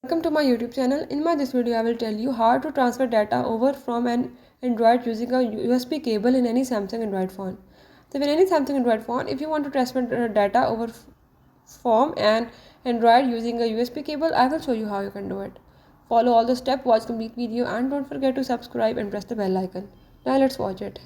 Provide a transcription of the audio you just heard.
Welcome to my YouTube channel. In this video I will tell you how to transfer data over from an Android using a USB cable in any Samsung Android phone. So in any Samsung Android phone, if you want to transfer data over from an Android using a USB cable, I will show you how you can do it. Follow all the steps, watch complete video, and don't forget to subscribe and press the bell icon. Now let's watch it.